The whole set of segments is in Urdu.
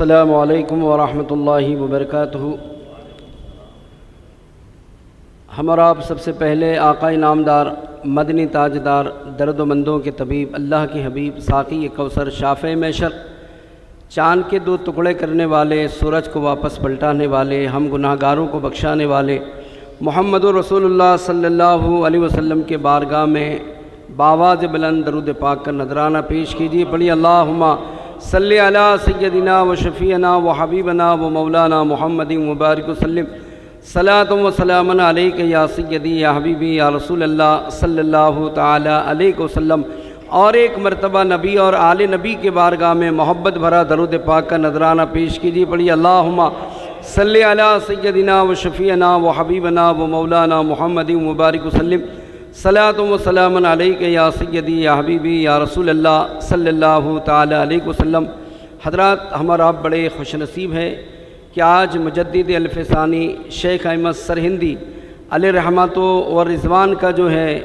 السلام علیکم ورحمۃ اللہ وبرکاتہ۔ ہم اور آپ سب سے پہلے آقا نامدار، مدنی تاجدار، درد و مندوں کے طبیب، اللہ کے حبیب، ساقی کوثر، شافع محشر، چاند کے دو ٹکڑے کرنے والے، سورج کو واپس پلٹانے والے، ہم گناہ گاروں کو بخشانے والے محمد رسول اللہ صلی اللہ علیہ وسلم کے بارگاہ میں بآواز بلند درود پاک کا نذرانہ پیش کیجیے۔ پڑھیے اللہم صلی علی سیدنا و شفیعنا و حبیبنا و مولانا محمد مبارک وسلم، صلاۃ و سلام علیک یا سیدی یا حبیبی یا رسول اللہ صلی اللہ تعالی علیہ وسلم۔ اور ایک مرتبہ نبی اور آل نبی کے بارگاہ میں محبت بھرا درود پاک کا نذرانہ پیش کیجیے۔ پڑھیے اللہم صلی علی سیدنا و شفیعنا و حبیبنا و مولانا محمد مبارک وسلم، صلاۃ و سلام علیک یا سیدی یا حبیبی یا رسول اللہ صلی اللہ تعالی علیہ وسلم۔ حضرات، ہمارا آپ بڑے خوش نصیب ہیں کہ آج مجدد الف ثانی شیخ احمد سرہندی علیہ رحمت و رضوان کا جو ہے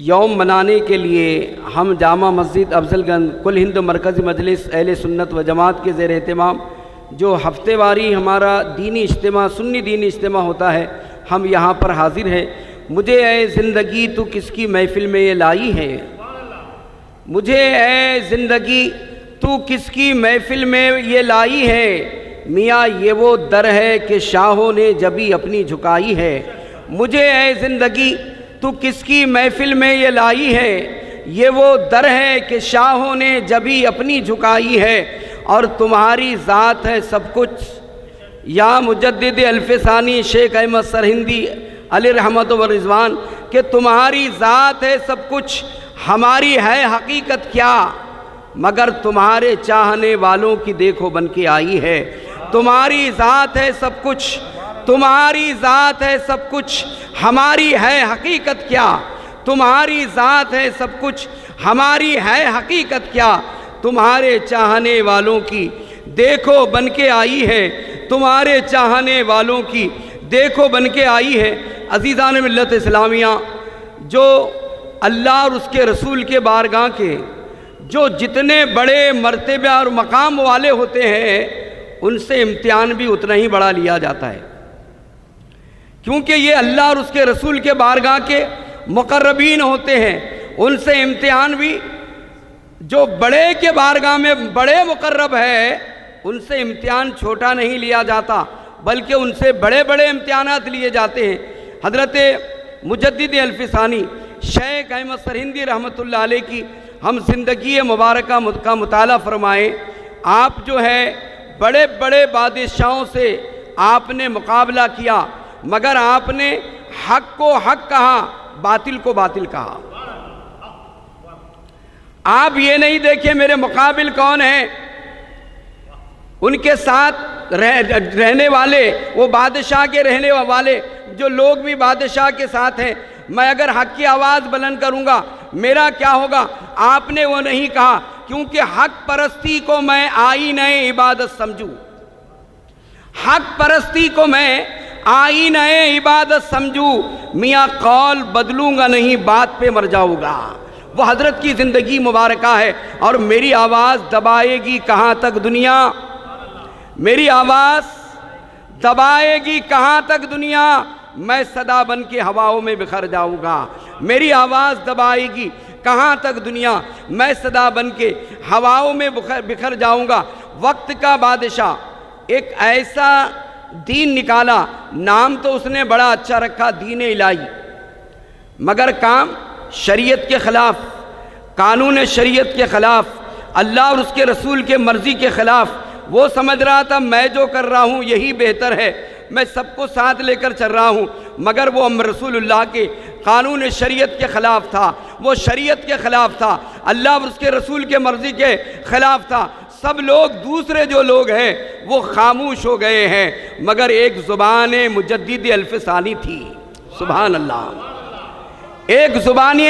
یوم منانے کے لیے ہم جامع مسجد افضل گنج کل ہند مرکزی مجلس اہل سنت و جماعت کے زیر اہتمام جو ہفتے واری ہمارا دینی اجتماع، سنی دینی اجتماع ہوتا ہے، ہم یہاں پر حاضر ہیں۔ مجھے اے زندگی تو کس کی محفل میں یہ لائی ہے، مجھے اے زندگی تو کس کی محفل میں یہ لائی ہے، میاں یہ وہ در ہے کہ شاہوں نے جبھی اپنی جھکائی ہے۔ مجھے اے زندگی تو کس کی محفل میں یہ لائی ہے، یہ وہ در ہے کہ شاہوں نے جبھی اپنی جھکائی ہے، اور تمہاری ذات ہے سب کچھ یا مجدد الف ثانی شیخ احمد سرہندی علیہ رحمت و رضوان کہ تمہاری ذات ہے سب کچھ، ہماری ہے حقیقت کیا، مگر تمہارے چاہنے والوں کی دیکھو بن کے آئی ہے۔ تمہاری ذات ہے سب کچھ، تمہاری ذات ہے سب کچھ، ہماری ہے حقیقت کیا، تمہاری ذات ہے سب کچھ، ہماری ہے حقیقت کیا، تمہارے چاہنے والوں کی دیکھو بن کے آئی ہے، تمہارے چاہنے والوں کی دیکھو بن کے آئی ہے۔ عزیزان ملت اسلامیہ، جو اللہ اور اس کے رسول کے بارگاہ کے جو جتنے بڑے مرتبہ اور مقام والے ہوتے ہیں، ان سے امتحان بھی اتنا ہی بڑا لیا جاتا ہے، کیونکہ یہ اللہ اور اس کے رسول کے بارگاہ کے مقربین ہوتے ہیں۔ ان سے امتحان بھی، جو بڑے کے بارگاہ میں بڑے مقرب ہے، ان سے امتحان چھوٹا نہیں لیا جاتا، بلکہ ان سے بڑے بڑے امتحانات لیے جاتے ہیں۔ حضرت مجدد الف ثانی شیخ احمد سرہندی رحمۃ اللہ علیہ کی ہم زندگی مبارکہ کا مطالعہ فرمائیں۔ آپ جو ہے بڑے بڑے بادشاہوں سے آپ نے مقابلہ کیا، مگر آپ نے حق کو حق کہا، باطل کو باطل کہا۔ آپ یہ نہیں دیکھیں میرے مقابل کون ہیں، ان کے ساتھ رہنے والے، وہ بادشاہ کے رہنے والے جو لوگ بھی بادشاہ کے ساتھ ہیں، میں اگر حق کی آواز بلند کروں گا میرا کیا ہوگا؟ آپ نے وہ نہیں کہا، کیونکہ حق پرستی کو میں آئین عبادت سمجھوں، حق پرستی کو میں آئین عبادت سمجھوں، میاں قول بدلوں گا نہیں، بات پہ مر جاؤں گا۔ وہ حضرت کی زندگی مبارکہ ہے، اور میری آواز دبائے گی کہاں تک دنیا، میری آواز دبائے گی کہاں تک دنیا، میں صدا بن کے ہواؤں میں بکھر جاؤں گا۔ میری آواز دبائے گی کہاں تک دنیا، میں صدا بن کے ہواؤں میں بکھر جاؤں گا۔ وقت کا بادشاہ ایک ایسا دین نکالا، نام تو اس نے بڑا اچھا رکھا، دین الہی، مگر کام شریعت کے خلاف، قانون شریعت کے خلاف، اللہ اور اس کے رسول کے مرضی کے خلاف۔ وہ سمجھ رہا تھا میں جو کر رہا ہوں یہی بہتر ہے، میں سب کو ساتھ لے کر چل رہا ہوں، مگر وہ رسول اللہ کے قانون شریعت کے خلاف تھا، وہ شریعت کے خلاف تھا، اللہ اور اس کے رسول کے مرضی کے خلاف تھا۔ سب لوگ، دوسرے جو لوگ ہیں وہ خاموش ہو گئے ہیں، مگر ایک زبان مجدد الف ثانی تھی، سبحان اللہ، ایک زبان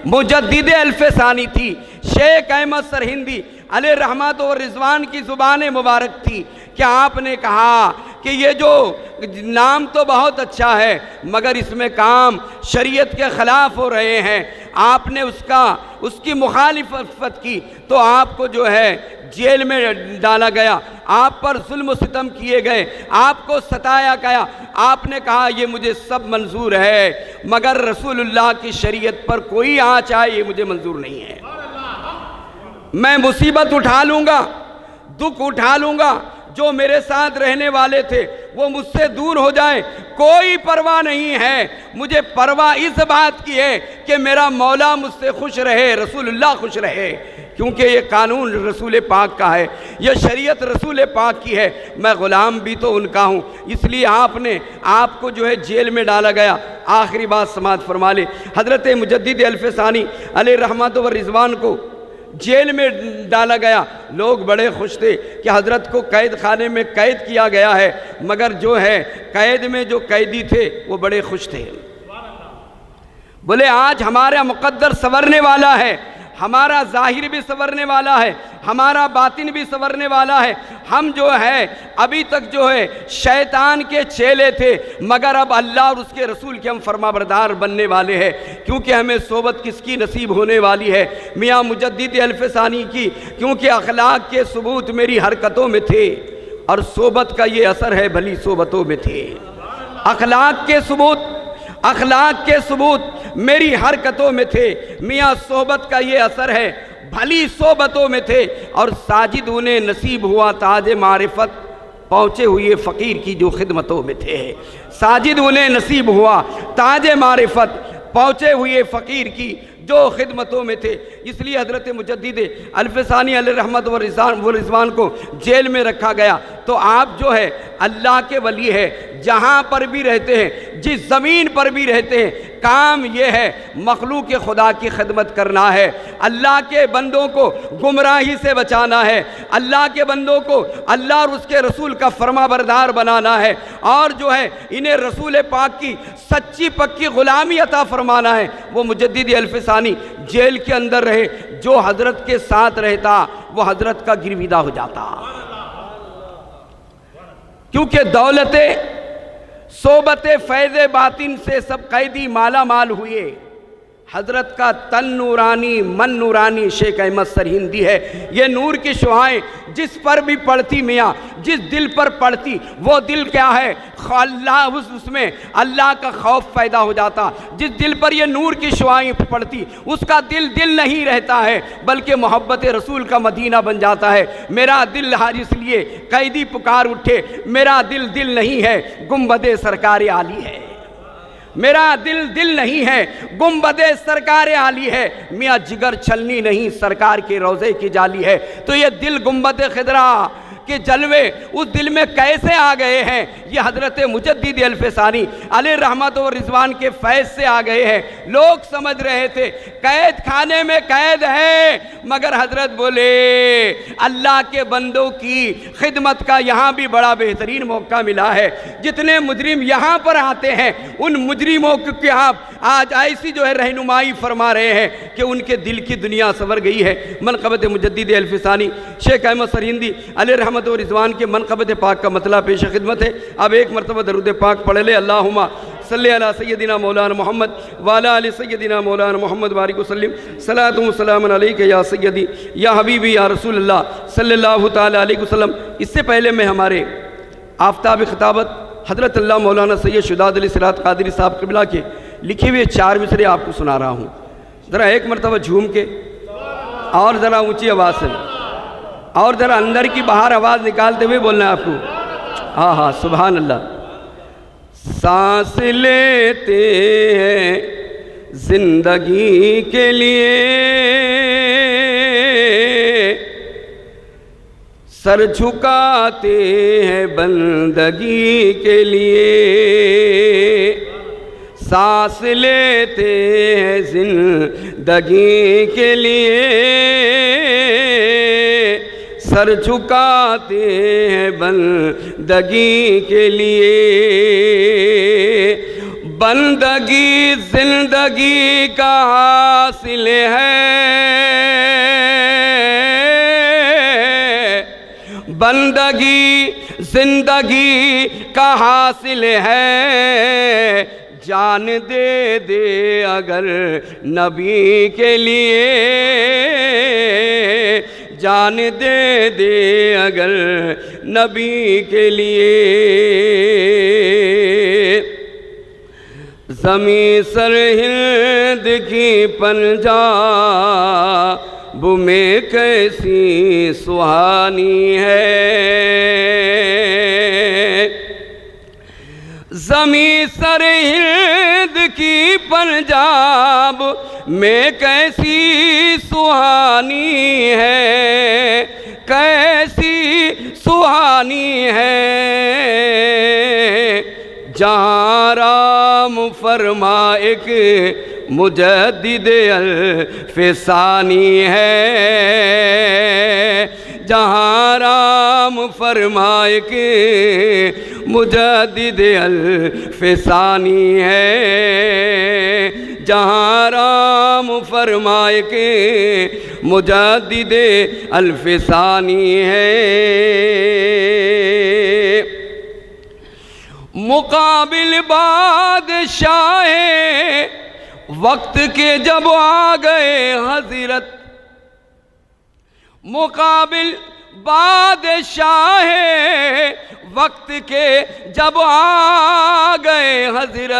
مجدد الف ثانی تھی، شیخ احمد سرہندی علیہ رحمت و رضوان کی زبان مبارک تھی کہ آپ نے کہا کہ یہ جو نام تو بہت اچھا ہے، مگر اس میں کام شریعت کے خلاف ہو رہے ہیں۔ آپ نے اس کی مخالفت کی تو آپ کو جو ہے جیل میں ڈالا گیا، آپ پر ظلم و ستم کیے گئے، آپ کو ستایا گیا، آپ نے کہا یہ مجھے سب منظور ہے مگر رسول اللہ کی شریعت پر کوئی آنچ آئے یہ مجھے منظور نہیں ہے۔ میں مصیبت اٹھا لوں گا، دکھ اٹھا لوں گا، جو میرے ساتھ رہنے والے تھے وہ مجھ سے دور ہو جائیں، کوئی پرواہ نہیں ہے، مجھے پرواہ اس بات کی ہے کہ میرا مولا مجھ سے خوش رہے، رسول اللہ خوش رہے، کیونکہ یہ قانون رسول پاک کا ہے، یہ شریعت رسول پاک کی ہے، میں غلام بھی تو ان کا ہوں، اس لیے آپ کو جو ہے جیل میں ڈالا گیا۔ آخری بات سماعت فرما لے، حضرت مجدد الف ثانی علیہ رحمت و رضوان کو جیل میں ڈالا گیا، لوگ بڑے خوش تھے کہ حضرت کو قید خانے میں قید کیا گیا ہے، مگر جو ہے قید میں جو قیدی تھے وہ بڑے خوش تھے، بولے آج ہمارا مقدر سنورنے والا ہے، ہمارا ظاہر بھی سنورنے والا ہے، ہمارا باطن بھی سنورنے والا ہے، ہم جو ہے ابھی تک جو ہے شیطان کے چیلے تھے مگر اب اللہ اور اس کے رسول کے ہم فرما بردار بننے والے ہیں، کیونکہ ہمیں صحبت کس کی نصیب ہونے والی ہے؟ میاں مجدد الف ثانی کی، کیونکہ اخلاق کے ثبوت میری حرکتوں میں تھے اور صحبت کا یہ اثر ہے بھلی صحبتوں میں تھے۔ اخلاق کے ثبوت میری حرکتوں میں تھے، میاں صحبت کا یہ اثر ہے بھلی صحبتوں میں تھے، اور ساجد انہیں نصیب ہوا تاج معرفت پہنچے ہوئے فقیر کی جو خدمتوں میں تھے، ساجد انہیں نصیب ہوا تاج معرفت پہنچے ہوئے فقیر کی جو خدمتوں میں تھے، اس لیے حضرت مجدد الف ثانی علیہ رحمت و رضوان کو جیل میں رکھا گیا۔ تو آپ جو ہے اللہ کے ولی ہے، جہاں پر بھی رہتے ہیں، جس زمین پر بھی رہتے ہیں، کام یہ ہے مخلوق خدا کی خدمت کرنا ہے، اللہ کے بندوں کو گمراہی سے بچانا ہے، اللہ کے بندوں کو اللہ اور اس کے رسول کا فرما بردار بنانا ہے، اور جو ہے انہیں رسول پاک کی سچی پکی غلامی عطا فرمانا ہے۔ وہ مجدد الف ثانی جیل کے اندر رہے، جو حضرت کے ساتھ رہتا وہ حضرت کا گرویدہ ہو جاتا، کیونکہ دولت صحبت فیض باطن سے سب قیدی مالا مال ہوئے، حضرت کا تن نورانی من نورانی شیخ احمد سرہندی ہے، یہ نور کی شعائیں جس پر بھی پڑتی میاں، جس دل پر پڑتی وہ دل کیا ہے؟ اللہ اس میں اللہ کا خوف پیدا ہو جاتا، جس دل پر یہ نور کی شعائیں پڑتی اس کا دل نہیں رہتا ہے بلکہ محبت رسول کا مدینہ بن جاتا ہے۔ میرا دل اس لیے قیدی پکار اٹھے، میرا دل نہیں ہے گنبد سرکار عالی ہے، میرا دل نہیں ہے گنبد سرکار عالی ہے، میاں جگر چھلنی نہیں سرکار کے روضے کی جالی ہے۔ تو یہ دل گنبد خضرا کے جلوے اس دل میں کیسے آ گئے ہیں؟ یہ حضرت مجدد الف ثانی علیہ رحمت و رضوان کے فیض سے آ گئے ہیں۔ لوگ سمجھ رہے تھے قید خانے میں قید ہے، مگر حضرت بولے اللہ کے بندوں کی خدمت کا یہاں بھی بڑا بہترین موقع ملا ہے، جتنے مجرم یہاں پر آتے ہیں ان مجرموں کے آپ آج ایسی جو ہے رہنمائی فرما رہے ہیں کہ ان کے دل کی دنیا سنور گئی ہے۔ منقبت مجدد الف ثانی شیخ احمد سرہندی علیہ رحمت و رضوان کے منقبت پاک کا مطلع پیش خدمت ہے۔ اب ایک مرتبہ درود پاک پڑھ لے، اللہم صلی علی سیدنا مولانا محمد وعلی آل سیدنا مولانا محمد بارک وسلم، صلاۃ و سلام علیک یا سیدی یا حبیبی یا رسول اللہ صلی اللہ تعالی علیہ وسلم۔ اس سے پہلے میں ہمارے آفتاب خطابت حضرت اللہ مولانا سید شداد علی صراط قادری صاحب قبلہ کے لکھے ہوئے 4 مصرے آپ کو سنا رہا ہوں، ذرا ایک مرتبہ جھوم کے اور ذرا اونچی آواز سے اور ذرا اندر کی باہر آواز نکالتے ہوئے بولنا ہے آپ کو۔ ہاں سبحان اللہ۔ سانس لیتے ہیں زندگی کے لیے، سر جھکاتے ہیں بندگی کے لیے، سانس لیتے ہیں زندگی کے لیے، سر جھکاتے ہیں بندگی کے لیے، بندگی زندگی کا حاصل ہے، بندگی زندگی کا حاصل ہے، جان دے دے اگر نبی کے لیے، جان دے دے اگر نبی کے لیے زمیں سرہند کی پنجاب میں کیسی سہانی ہے زمیں سرہند کی پنجاب میں کیسی سہانی ہے کیسی سہانی ہے جہاں رام فرما ایک مجدد الف ثانی ہے جہاں رام فرما ایک مجدد الف ثانی ہے جہاں رام فرما ایک مجدد الف ثانی ہے مقابل بادشاہ وقت کے جب آ گئے حضرت مقابل بادشاہ وقت کے جب آ گئے حضرت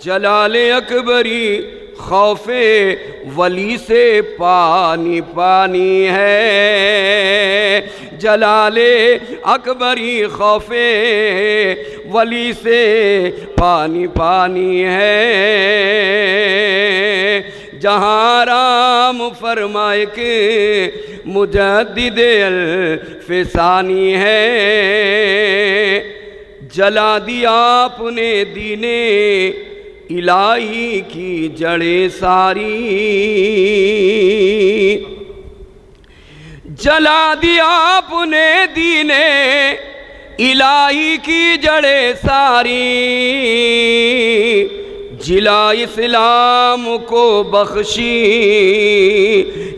جلال اکبری خوف ولی سے پانی پانی ہے جلال اکبری خوف ولی سے پانی پانی ہے جہاں رام فرمائے کہ مجدد الف ثانی ہے جلا دیا آپ نے دین الہی کی جڑیں ساری جلا دیا آپ نے دین الہی کی جڑیں ساری جلا اسلام کو بخشی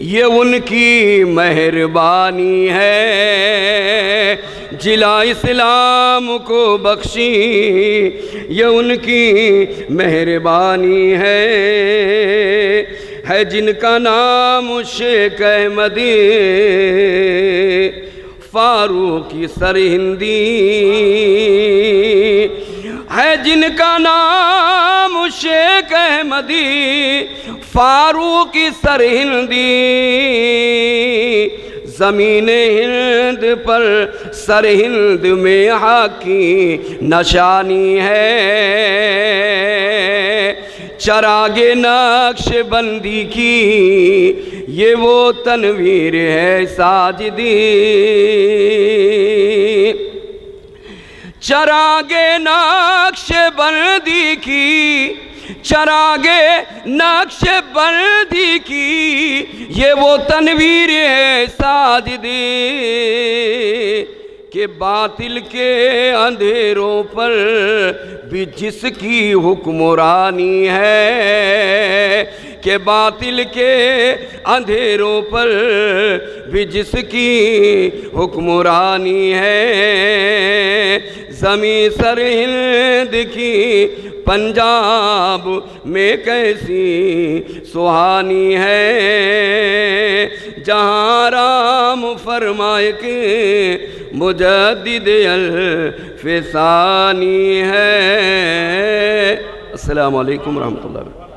یہ ان کی مہربانی ہے جلا اسلام کو بخشی یہ ان کی مہربانی ہے جن کا نام شیخ احمد فاروقی سرہندی ہے جن کا نام شیخ احمد فاروقی سرہندی زمین ہند پر سرہند میں حق کی نشانی ہے چراغ نقش بندی کی یہ وہ تنویر ہے ساجدی چراغ نقش بندی کی چراغ نقش بندی کی یہ وہ تنویر ہے ساجدی کہ باطل کے اندھیروں پر بھی جس کی حکمرانی ہے کہ باطل کے اندھیروں پر بھی جس کی حکمرانی ہے زمیں سرہند کی پنجاب میں کیسی سہانی ہے جہاں رام فرمائے کہ مجدد الف ثانی ہے السلام علیکم ورحمۃ اللہ وبرکاتہ